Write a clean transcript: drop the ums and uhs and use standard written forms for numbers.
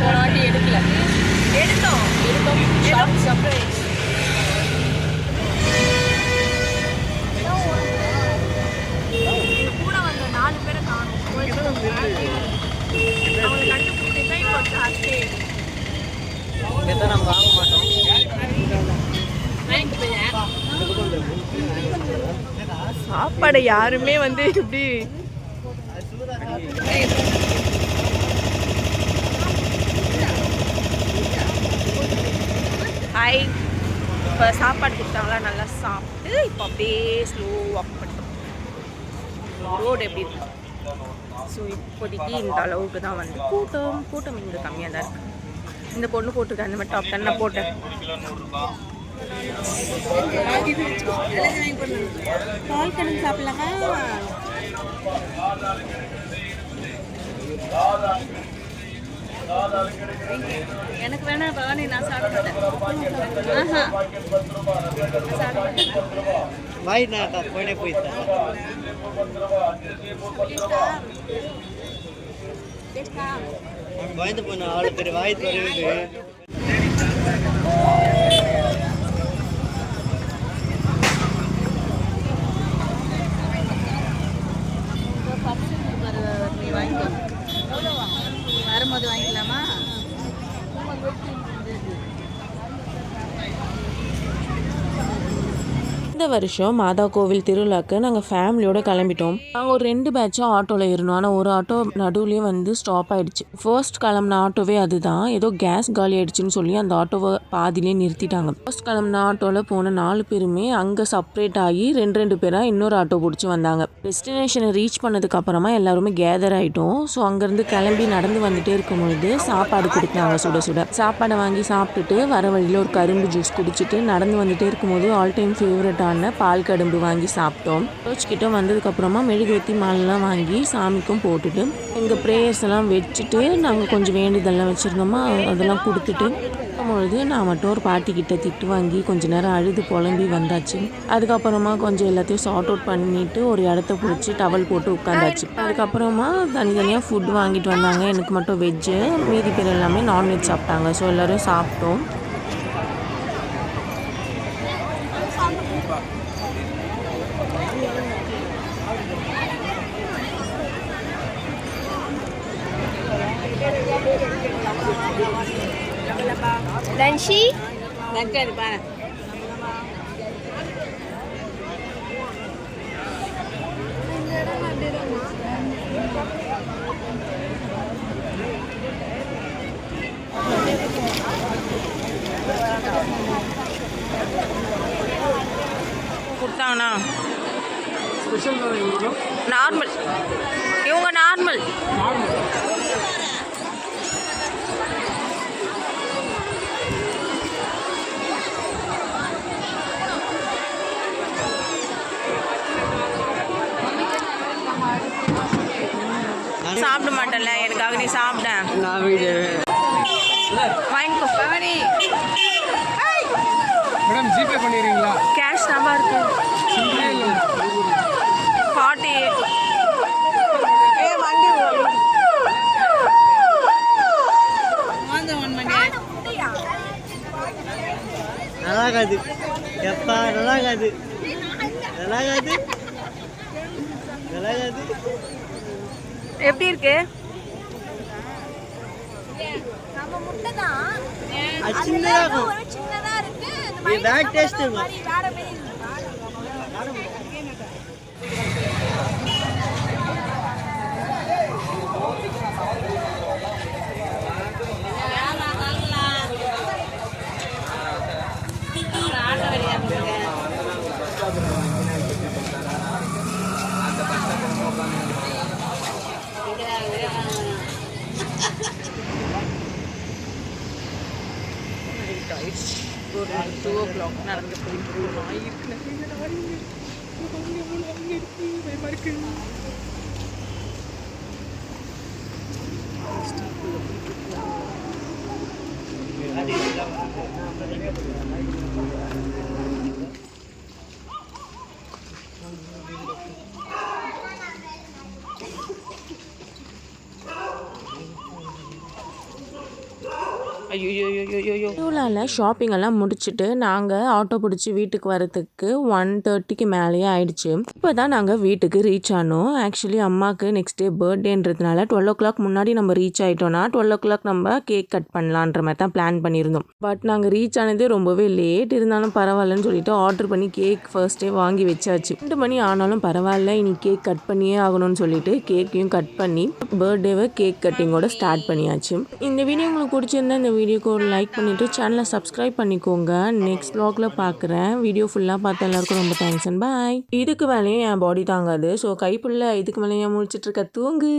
போன வாட்டி எடுக்கல. எடுத்தோம். சர்ப்ரைஸ். கூட வந்த 4 பேரை காணும். அவங்க கண்டுபிடிச்சு தான் இப்போ ஜாஸ்தி. நம்ம வாங்க மாட்டோம். சாப்பாடை யாருமே வந்து இப்படி ஹாய். இப்போ சாப்பாடு கொடுத்தாங்களா, நல்லா சாப்பிட்டு இப்போ அப்படியே ஸ்லோ வாக் பண்ணிட்டோம். ரோடு எப்படி இருக்கு? ஸோ இப்போதைக்கு இந்த அளவுக்கு தான் வந்து கூட்டம் இங்கே கம்மியாக தான் இருக்குது. இந்த பொண்ணு போட்டிருக்கேன் அந்த மாதிரி டாப் தான் நான் போட்டேன். பால் கடன் சாப்பிடலாமா? எனக்கு வேணா பவானி, நான் சாப்பிட மாட்டேன். வாய் நான் போனே போயிட்டேன். பயந்து போன ஆளு பேர் வாய் தொலைவுது. வரும்போது வாங்கிக்கலாமா? இந்த வருஷம் மாதா கோவில் திருவிழாக்கு நாங்கள் ஃபேமிலியோடு கிளம்பிட்டோம். நாங்கள் ஒரு 2 பேட்சாக ஆட்டோவில் இருந்தோம். ஆனால் ஒரு ஆட்டோ நடுவுலேயே வந்து ஸ்டாப் ஆகிடுச்சு. ஃபர்ஸ்ட் கிளம்புன ஆட்டோவே அதுதான். ஏதோ கேஸ் காலி ஆகிடுச்சின்னு சொல்லி அந்த ஆட்டோவை பாதிலே நிறுத்திட்டாங்க. ஃபர்ஸ்ட் கிளம்புன ஆட்டோவில் போன 4 பேருமே அங்கே செப்பரேட் ஆகி 2 பேராக இன்னொரு ஆட்டோ பிடிச்சி வந்தாங்க. டெஸ்டினேஷனை ரீச் பண்ணதுக்கு அப்புறமா எல்லாருமே கேதர் ஆகிட்டோம். ஸோ அங்கேருந்து கிளம்பி நடந்து வந்துட்டே இருக்கும்பொழுது சாப்பாடு கொடுத்தாங்க. சுட சுட சாப்பாடை வாங்கி சாப்பிட்டுட்டு வர வழியில் ஒரு கரும்பு ஜூஸ் குடிச்சிட்டு நடந்து வந்துட்டே இருக்கும்போது ஆல் டைம் ஃபேவரட்டான பால் கடும்பு வாங்கி சாப்பிட்டோம். சர்ச் கிட்ட வந்ததுக்கப்புறமா மெழுகுவர்த்தி மாலைலாம் வாங்கி சாமிக்கும் போட்டுட்டு எங்கள் ப்ரேயர்ஸ் எல்லாம் வச்சுட்டு நாங்கள் கொஞ்சம் வேண்டியதெல்லாம் வச்சுருந்தோமா அதெல்லாம் கொடுத்துட்டு பொழுது நான் மட்டும் ஒரு பாட்டிக்கிட்ட திட்டு வாங்கி கொஞ்ச நேரம் அழுது புலம்பி வந்தாச்சு. அதுக்கப்புறமா கொஞ்சம் எல்லாத்தையும் சார்ட் அவுட் பண்ணிட்டு ஒரு இடத்த பிடிச்சி டவல் போட்டு உட்காந்தாச்சு. அதுக்கப்புறமா தனித்தனியாக ஃபுட் வாங்கிட்டு வந்தாங்க. எனக்கு மட்டும் வெஜ்ஜு, மீதி பேர் எல்லாமே நான்வெஜ் சாப்பிட்டாங்க. ஸோ எல்லோரும் சாப்பிட்டோம். லன்ஷி லங்கர் பாரு. கொடுத்தாங்கண்ணா நார்மல். இவங்க நார்மல். சாப்பிட மாட்டேன்ல, எனக்காக நீ சாப்பிட. வாங்கிக்கோ பவனி. மேடம் ஜிபே பண்ணிடுறீங்களா? கேஷ் தான் இருக்கு. 48. நல்லாகாது எப்பா, நல்லாகாது நல்லாகாது நல்லாகாது. எப்படி இருக்கு? சின்னதா இருக்கு. பேக் டேஸ்ட் ஒரு 2 o'clock நடந்து போயிட்டு ஐயோ திருவிழாவில் ஷாப்பிங் எல்லாம் முடிச்சுட்டு நாங்கள் ஆட்டோ பிடிச்சி வீட்டுக்கு வரதுக்கு 1:30க்கு மேலேயே ஆயிடுச்சு. இப்போ தான் நாங்கள் வீட்டுக்கு ரீச் ஆனோம். ஆக்சுவலி அம்மாவுக்கு நெக்ஸ்ட் டே பர்த்டேன்றதுனால 12 o'clock முன்னாடி நம்ம ரீச் ஆகிட்டோன்னா 12 o'clock நம்ம கேக் கட் பண்ணலான்ற மாதிரி தான் பிளான் பண்ணியிருந்தோம். பட் நாங்கள் ரீச் ஆனதே ரொம்பவே லேட், இருந்தாலும் பரவாயில்லன்னு சொல்லிட்டு ஆர்டர் பண்ணி கேக் ஃபர்ஸ்டே வாங்கி வச்சாச்சு. 2 மணி ஆனாலும் பரவாயில்ல, இனி கேக் கட் பண்ணியே ஆகணும்னு சொல்லிட்டு கேக்கையும் கட் பண்ணி பர்த்டேவை கேக் கட்டிங்கோட ஸ்டார்ட் பண்ணியாச்சு. இந்த வீடியோ உங்களுக்கு பிடிச்சிருந்தா இந்த வீடியோக்கு ஒரு லைக் பண்ணிவிட்டு சேனலை சப்ஸ்கிரைப் பண்ணிக்கோங்க. நெக்ஸ்ட் vlogல பார்க்குறேன். வீடியோ ஃபுல்லாக பார்த்த எல்லாருக்கும் ரொம்ப தேங்க்ஸ் அண்ட் பாய். இதுக்கு மேலேயும் என் பாடி தாங்காது. ஸோ கைப்புள்ள இதுக்கு மேலேயும் முடிச்சிட்டு இருக்க தூங்கு.